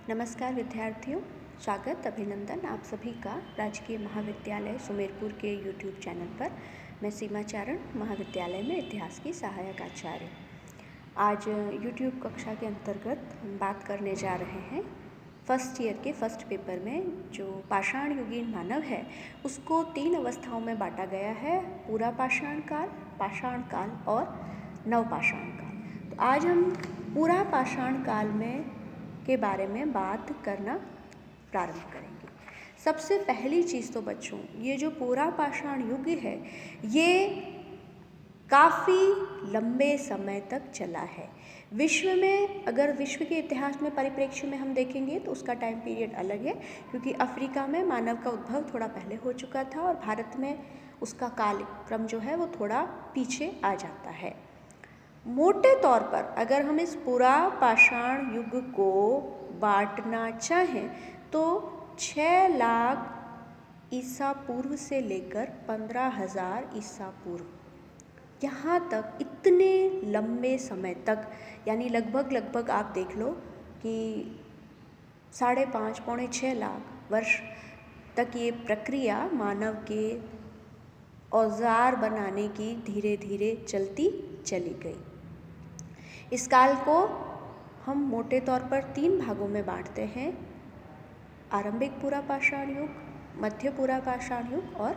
नमस्कार विद्यार्थियों, स्वागत अभिनंदन आप सभी का राजकीय महाविद्यालय सुमेरपुर के YouTube चैनल पर। मैं सीमा चारण महाविद्यालय में इतिहास की सहायक आचार्य। आज YouTube कक्षा के अंतर्गत हम बात करने जा रहे हैं फर्स्ट ईयर के फर्स्ट पेपर में जो पाषाण युगीन मानव है उसको 3 अवस्थाओं में बांटा गया है, पूरा पाषाण काल और नवपाषाण काल। तो आज हम पूरा पाषाण काल में के बारे में बात करना प्रारंभ करेंगे। सबसे पहली चीज़ तो बच्चों, ये जो पूरा पाषाण युग है ये काफ़ी लंबे समय तक चला है। विश्व में, अगर विश्व के इतिहास में परिप्रेक्ष्य में हम देखेंगे तो उसका टाइम पीरियड अलग है, क्योंकि अफ्रीका में मानव का उद्भव थोड़ा पहले हो चुका था और भारत में उसका कालक्रम जो है वो थोड़ा पीछे आ जाता है। मोटे तौर पर अगर हम इस पूरा पाषाण युग को बांटना चाहें तो 6 लाख ईसा पूर्व से लेकर 15,000 ईसा पूर्व, यहाँ तक इतने लंबे समय तक, यानी लगभग आप देख लो कि 5.5 पौने 6 लाख वर्ष तक ये प्रक्रिया मानव के औजार बनाने की धीरे धीरे चलती चली गई। इस काल को हम मोटे तौर पर 3 भागों में बांटते हैं: आरंभिक पूरा पाषाण युग, मध्य पूरा पाषाण युग और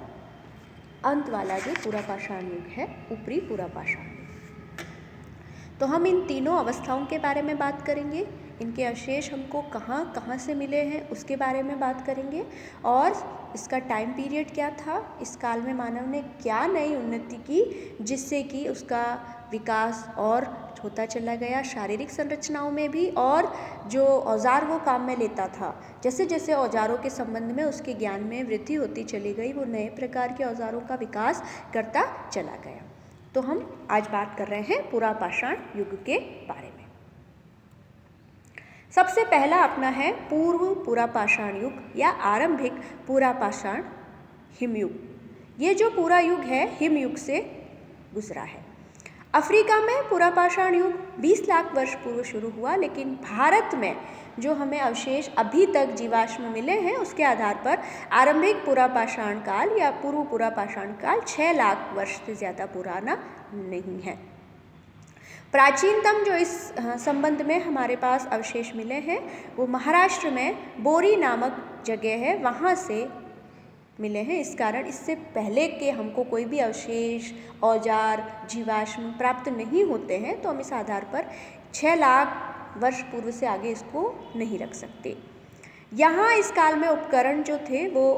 अंत वाला जो पूरा पाषाण युग है, ऊपरी पूरा पाषाण युग। तो हम इन तीनों अवस्थाओं के बारे में बात करेंगे, इनके अवशेष हमको कहाँ कहाँ से मिले हैं उसके बारे में बात करेंगे और इसका टाइम पीरियड क्या था, इस काल में मानव ने क्या नई उन्नति की जिससे कि उसका विकास और होता चला गया, शारीरिक संरचनाओं में भी, और जो औजार वो काम में लेता था, जैसे जैसे औजारों के संबंध में उसके ज्ञान में वृद्धि होती चली गई, वो नए प्रकार के औजारों का विकास करता चला गया। तो हम आज बात कर रहे हैं पूरा पाषाण युग के बारे में। सबसे पहला अपना है पूर्व पूरा पाषाण युग या आरंभिक पूरा पाषाण हिमयुग। ये जो पूरा युग है हिमयुग से गुजरा है। अफ्रीका में पूरा पाषाण युग 20 लाख वर्ष पूर्व शुरू हुआ, लेकिन भारत में जो हमें अवशेष अभी तक जीवाश्म मिले हैं उसके आधार पर आरंभिक पूरा पाषाण काल या पूर्व पूरा पाषाण काल 6 लाख वर्ष से ज़्यादा पुराना नहीं है। प्राचीनतम जो इस संबंध में हमारे पास अवशेष मिले हैं वो महाराष्ट्र में बोरी नामक जगह है, वहाँ से मिले हैं। इस कारण इससे पहले के हमको कोई भी अवशेष, औजार, जीवाश्म प्राप्त नहीं होते हैं, तो हम इस आधार पर 6 लाख वर्ष पूर्व से आगे इसको नहीं रख सकते। यहाँ इस काल में उपकरण जो थे वो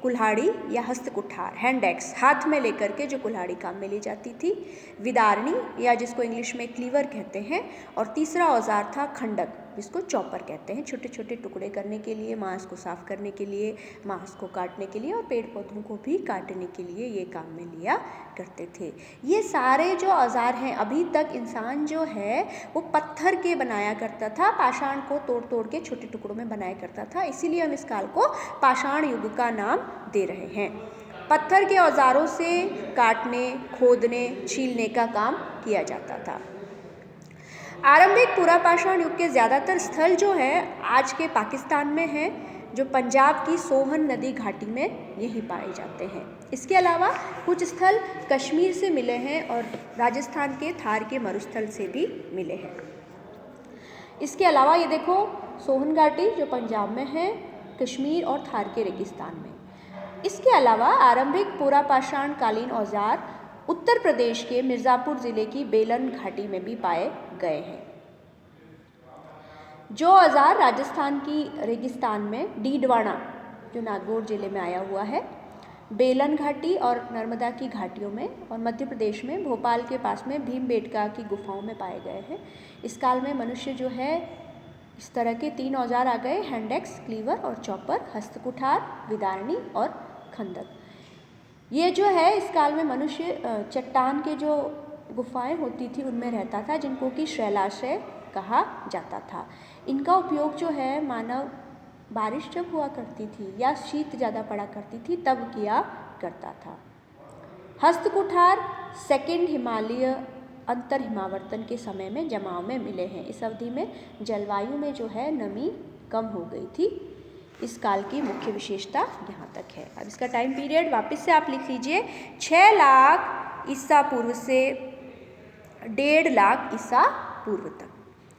कुल्हाड़ी या हस्तकुठार, हैंड एक्स, हाथ में लेकर के जो कुल्हाड़ी काम में ली जाती थी, विदारणी या जिसको इंग्लिश में क्लीवर कहते हैं, और तीसरा औजार था खंडक, जिसको चॉपर कहते हैं, छोटे छोटे टुकड़े करने के लिए, मांस को साफ करने के लिए, मांस को काटने के लिए और पेड़ पौधों को भी काटने के लिए ये काम में लिया करते थे। ये सारे जो औजार हैं, अभी तक इंसान जो है वो पत्थर के बनाया करता था, पाषाण को तोड़ तोड़ के छोटे टुकड़ों में बनाया करता था, इसीलिए हम इस काल को पाषाण युग का नाम दे रहे हैं। पत्थर के औजारों से काटने, खोदने, छीलने का काम किया जाता था। आरंभिक पूरा पाषाण युग के ज़्यादातर स्थल जो है आज के पाकिस्तान में हैं, जो पंजाब की सोहन नदी घाटी में यही पाए जाते हैं। इसके अलावा कुछ स्थल कश्मीर से मिले हैं और राजस्थान के थार के मरुस्थल से भी मिले हैं। इसके अलावा ये देखो, सोहन घाटी जो पंजाब में है, कश्मीर और थार के रेगिस्तान में। इसके अलावा आरंभिक पूरा पाषाण कालीन औजार उत्तर प्रदेश के मिर्ज़ापुर ज़िले की बेलन घाटी में भी पाए गए हैं। जो औजार राजस्थान की रेगिस्तान में डीडवाना, जो नागौर जिले में आया हुआ है, बेलन घाटी और नर्मदा की घाटियों में, और मध्य प्रदेश में भोपाल के पास में भीमबेटका की गुफाओं में पाए गए हैं। इस काल में मनुष्य जो है, इस तरह के 3 औजार आ गए: हैंड एक्स, क्लीवर और चॉपर, हस्तकुठार, विदारणी और खंदक। ये जो है इस काल में मनुष्य चट्टान के जो गुफाएं होती थी उनमें रहता था, जिनको कि शैलाशय कहा जाता था। इनका उपयोग जो है मानव बारिश जब हुआ करती थी या शीत ज़्यादा पड़ा करती थी तब किया करता था। हस्तकुठार सेकंड हिमालय अंतर हिमावर्तन के समय में जमाव में मिले हैं। इस अवधि में जलवायु में जो है नमी कम हो गई थी। इस काल की मुख्य विशेषता यहाँ तक है। अब इसका टाइम पीरियड वापस से आप लिख लीजिए, 6 लाख ईसा पूर्व से 1.5 लाख ईसा पूर्व तक,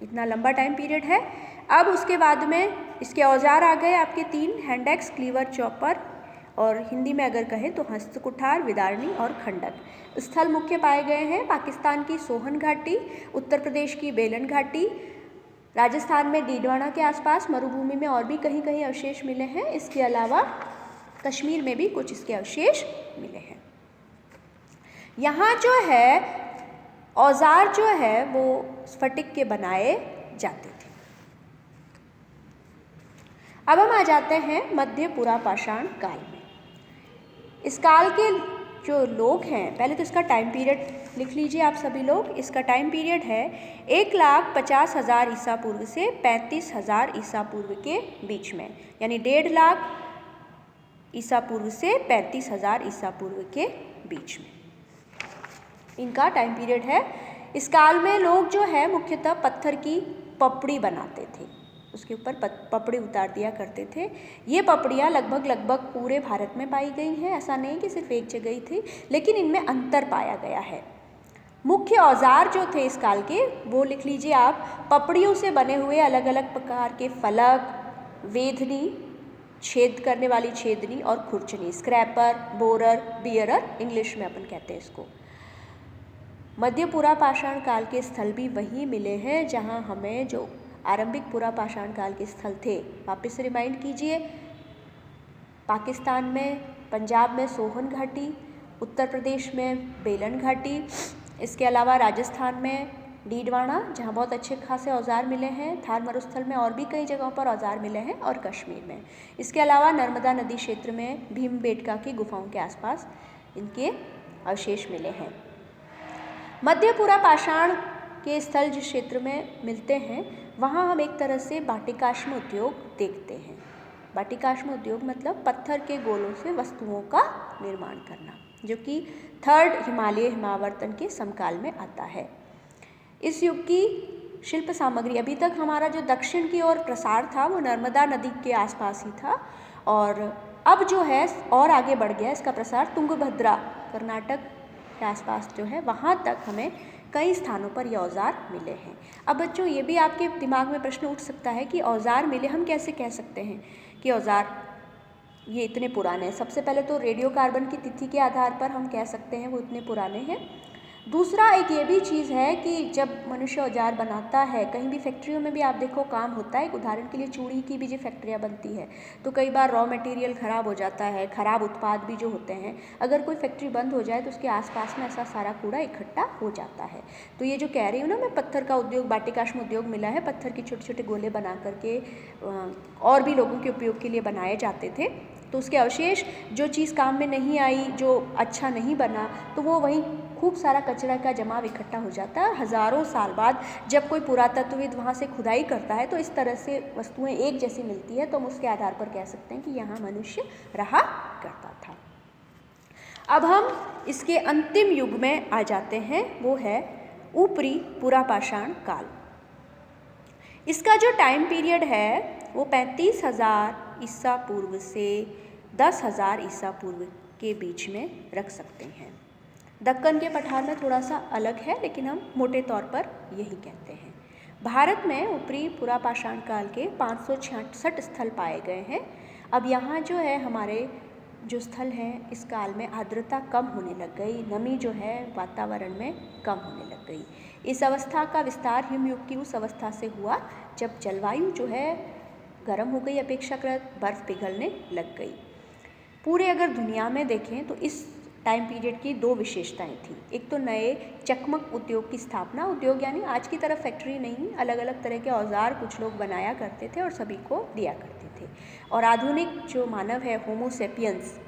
इतना लंबा टाइम पीरियड है। अब उसके बाद में इसके औजार आ गए आपके 3, हैंड एक्स, क्लीवर, चॉपर, और हिंदी में अगर कहें तो हस्त कुठार, विदारणी और खंडक। स्थल मुख्य पाए गए हैं पाकिस्तान की सोहन घाटी, उत्तर प्रदेश की बेलन घाटी, राजस्थान में डीडवाना के आसपास, मरुभूमि में और भी कहीं कहीं अवशेष मिले हैं। इसके अलावा कश्मीर में भी कुछ इसके अवशेष मिले हैं। यहाँ जो है औजार जो है वो स्फटिक के बनाए जाते थे। अब हम आ जाते हैं मध्य पुरापाषाण काल में। इस काल के जो लोग हैं, पहले तो इसका टाइम पीरियड लिख लीजिए आप सभी लोग। इसका टाइम पीरियड है 1,50,000 ईसा पूर्व से 35,000 ईसा पूर्व के बीच में, यानी 1.5 लाख ईसा पूर्व से 35,000 ईसा पूर्व के बीच में इनका टाइम पीरियड है। इस काल में लोग जो है मुख्यतः पत्थर की पपड़ी बनाते थे, उसके ऊपर पपड़ी उतार दिया करते थे। ये पपड़ियाँ लगभग पूरे भारत में पाई गई हैं, ऐसा नहीं कि सिर्फ एक जगह ही थी, लेकिन इनमें अंतर पाया गया है। मुख्य औजार जो थे इस काल के वो लिख लीजिए आप, पपड़ियों से बने हुए अलग अलग प्रकार के फलक, वेधनी, छेद करने वाली छेदनी और खुरचनी, स्क्रैपर, बोरर, बियरर इंग्लिश में अपन कहते हैं इसको। मध्य पुरापाषाण काल के स्थल भी वहीं मिले हैं जहाँ हमें जो आरंभिक पुरापाषाण काल के स्थल थे वापस से रिमाइंड कीजिए। पाकिस्तान में, पंजाब में सोहन घाटी, उत्तर प्रदेश में बेलन घाटी, इसके अलावा राजस्थान में डीडवाना जहाँ बहुत अच्छे खासे औजार मिले हैं, थार मरुस्थल में और भी कई जगहों पर औजार मिले हैं, और कश्मीर में। इसके अलावा नर्मदा नदी क्षेत्र में भीमबेटका की गुफाओं के आसपास इनके अवशेष मिले हैं। मध्य पुरापाषाण के स्थल जिस क्षेत्र में मिलते हैं वहाँ हम एक तरह से बाटिकाश्म उद्योग देखते हैं। बाटिकाश्म उद्योग मतलब पत्थर के गोलों से वस्तुओं का निर्माण करना, जो कि 3rd हिमालय हिमावर्तन के समकाल में आता है। इस युग की शिल्प सामग्री, अभी तक हमारा जो दक्षिण की ओर प्रसार था वो नर्मदा नदी के आसपास ही था, और अब जो है और आगे बढ़ गया इसका प्रसार, तुंगभद्रा कर्नाटक के आसपास जो है वहाँ तक हमें कई स्थानों पर ये औजार मिले हैं। अब बच्चों ये भी आपके दिमाग में प्रश्न उठ सकता है कि औजार मिले, हम कैसे कह सकते हैं कि औजार ये इतने पुराने हैं। सबसे पहले तो रेडियो कार्बन की तिथि के आधार पर हम कह सकते हैं वो इतने पुराने हैं। दूसरा एक ये भी चीज़ है कि जब मनुष्य औजार बनाता है, कहीं भी फैक्ट्रियों में भी आप देखो काम होता है, उदाहरण के लिए चूड़ी की भी जो फैक्ट्रियाँ बनती है तो कई बार रॉ मटेरियल ख़राब हो जाता है, ख़राब उत्पाद भी जो होते हैं, अगर कोई फैक्ट्री बंद हो जाए तो उसके आसपास में ऐसा सारा कूड़ा इकट्ठा हो जाता है। तो ये जो कह रही हूँ ना मैं, पत्थर का उद्योग, बाटिकाश्म उद्योग मिला है, पत्थर के छोटे छोटे गोले बना करके और भी लोगों के उपयोग के लिए बनाए जाते थे। तो उसके अवशेष, जो चीज़ काम में नहीं आई, जो अच्छा नहीं बना, तो वो वहीं खूब सारा कचरा का जमाव इकट्ठा हो जाता है। हज़ारों साल बाद जब कोई पुरातत्वविद वहाँ से खुदाई करता है तो इस तरह से वस्तुएं एक जैसी मिलती है, तो हम उसके आधार पर कह सकते हैं कि यहाँ मनुष्य रहा करता था। अब हम इसके अंतिम युग में आ जाते हैं, वो है ऊपरी पुरापाषाण काल। इसका जो टाइम पीरियड है वो 35,000 ईसा पूर्व से 10,000 ईसा पूर्व के बीच में रख सकते हैं। दक्कन के पठार में थोड़ा सा अलग है, लेकिन हम मोटे तौर पर यही कहते हैं। भारत में ऊपरी पुरापाषाण काल के 566 स्थल पाए गए हैं। अब यहाँ जो है हमारे जो स्थल हैं इस काल में आर्द्रता कम होने लग गई, नमी जो है वातावरण में कम होने लग गई। इस अवस्था का विस्तार हिमयुग की उस अवस्था से हुआ जब जलवायु जो है गर्म हो गई, अपेक्षाकृत बर्फ़ पिघलने लग गई। पूरे अगर दुनिया में देखें तो इस टाइम पीरियड की 2 विशेषताएं थी। एक तो नए चकमक उद्योग की स्थापना, उद्योग यानी आज की तरह फैक्ट्री नहीं, अलग अलग तरह के औजार कुछ लोग बनाया करते थे और सभी को दिया करते थे। और आधुनिक जो मानव है, होमो सेपियंस,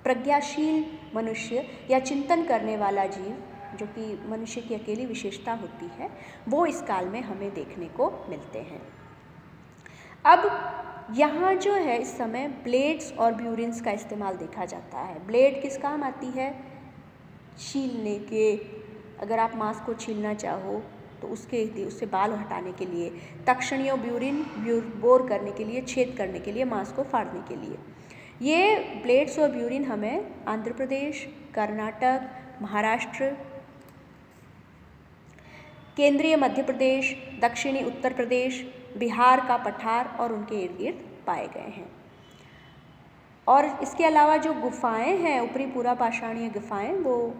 प्रज्ञाशील मनुष्य या चिंतन करने वाला जीव, जो कि मनुष्य की अकेली विशेषता होती है, वो इस काल में हमें देखने को मिलते हैं। अब यहाँ जो है इस समय ब्लेड्स और ब्यूरिन्स का इस्तेमाल देखा जाता है। ब्लेड किस काम आती है? छीलने के, अगर आप मांस को छीलना चाहो तो उससे बाल हटाने के लिए, तक्षणीय ब्यूरिन बोर करने के लिए, छेद करने के लिए, मांस को फाड़ने के लिए। ये ब्लेड्स और ब्यूरिन हमें आंध्र प्रदेश, कर्नाटक, महाराष्ट्र, केंद्रीय मध्य प्रदेश, दक्षिणी उत्तर प्रदेश, बिहार का पठार और उनके इर्द गिर्द पाए गए हैं। और इसके अलावा जो गुफाएं हैं, ऊपरी पूरा पाषाणीय गुफाएं, वो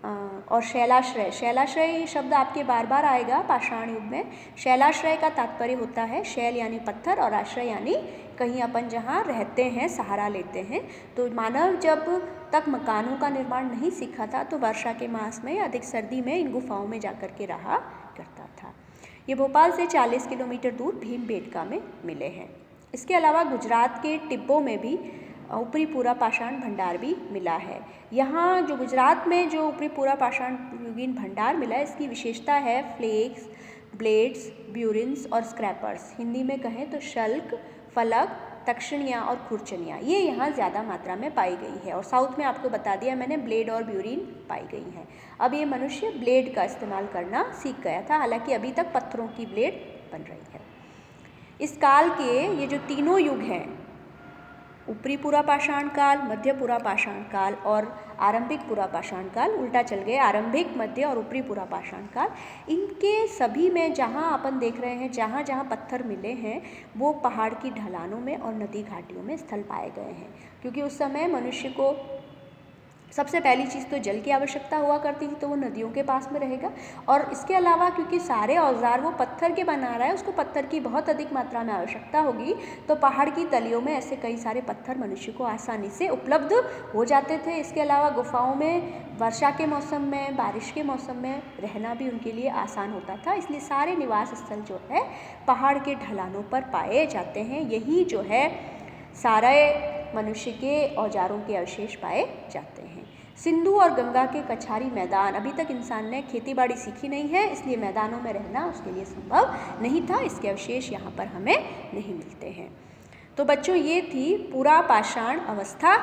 और शैलाश्रय शब्द आपके बार बार आएगा पाषाण युग में। शैलाश्रय का तात्पर्य होता है शैल यानी पत्थर और आश्रय यानी कहीं अपन जहाँ रहते हैं, सहारा लेते हैं। तो मानव जब तक मकानों का निर्माण नहीं सीखा था तो वर्षा के मास में या अधिक सर्दी में इन गुफाओं में जाकर के रहा करता था। ये भोपाल से 40 किलोमीटर दूर भीमबेटका में मिले हैं। इसके अलावा गुजरात के टिब्बों में भी ऊपरी पूरा पाषाण भंडार भी मिला है। यहाँ जो गुजरात में जो ऊपरी पूरा पाषाण युगीन भंडार मिला है, इसकी विशेषता है फ्लेक्स, ब्लेड्स, ब्यूरिन्स और स्क्रैपर्स। हिंदी में कहें तो शल्क, फलक, तक्षणियाँ और खुरचनियाँ, ये यहाँ ज़्यादा मात्रा में पाई गई है। और साउथ में आपको बता दिया मैंने ब्लेड और ब्यूरिन पाई गई हैं। अब ये मनुष्य ब्लेड का इस्तेमाल करना सीख गया था, हालांकि अभी तक पत्थरों की ब्लेड बन रही है। इस काल के ये जो तीनों युग हैं, ऊपरी पूरा पाषाण काल, मध्य पूरा पाषाण काल और आरंभिक पूरा पाषाण काल, उल्टा चल गए, आरंभिक, मध्य और ऊपरी पूरा पाषाण काल, इनके सभी में जहाँ अपन देख रहे हैं, जहाँ जहाँ पत्थर मिले हैं वो पहाड़ की ढलानों में और नदी घाटियों में स्थल पाए गए हैं। क्योंकि उस समय मनुष्य को सबसे पहली चीज़ तो जल की आवश्यकता हुआ करती थी, तो वो नदियों के पास में रहेगा। और इसके अलावा क्योंकि सारे औजार वो पत्थर के बना रहा है, उसको पत्थर की बहुत अधिक मात्रा में आवश्यकता होगी, तो पहाड़ की तलियों में ऐसे कई सारे पत्थर मनुष्य को आसानी से उपलब्ध हो जाते थे। इसके अलावा गुफाओं में वर्षा के मौसम में, बारिश के मौसम में रहना भी उनके लिए आसान होता था, इसलिए सारे निवास स्थल जो है पहाड़ के ढलानों पर पाए जाते हैं। यही जो है सारे मनुष्य के औजारों के अवशेष पाए जाते हैं। सिंधु और गंगा के कछारी मैदान, अभी तक इंसान ने खेती बाड़ी सीखी नहीं है, इसलिए मैदानों में रहना उसके लिए संभव नहीं था। इसके अवशेष यहाँ पर हमें नहीं मिलते हैं। तो बच्चों, ये थी पूरा पाषाण अवस्था,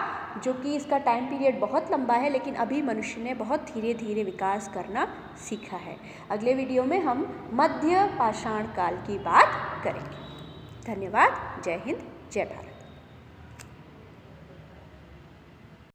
जो कि इसका टाइम पीरियड बहुत लंबा है, लेकिन अभी मनुष्य ने बहुत धीरे धीरे विकास करना सीखा है। अगले वीडियो में हम मध्य पाषाण काल की बात करेंगे। धन्यवाद। जय हिंद, जय भारत।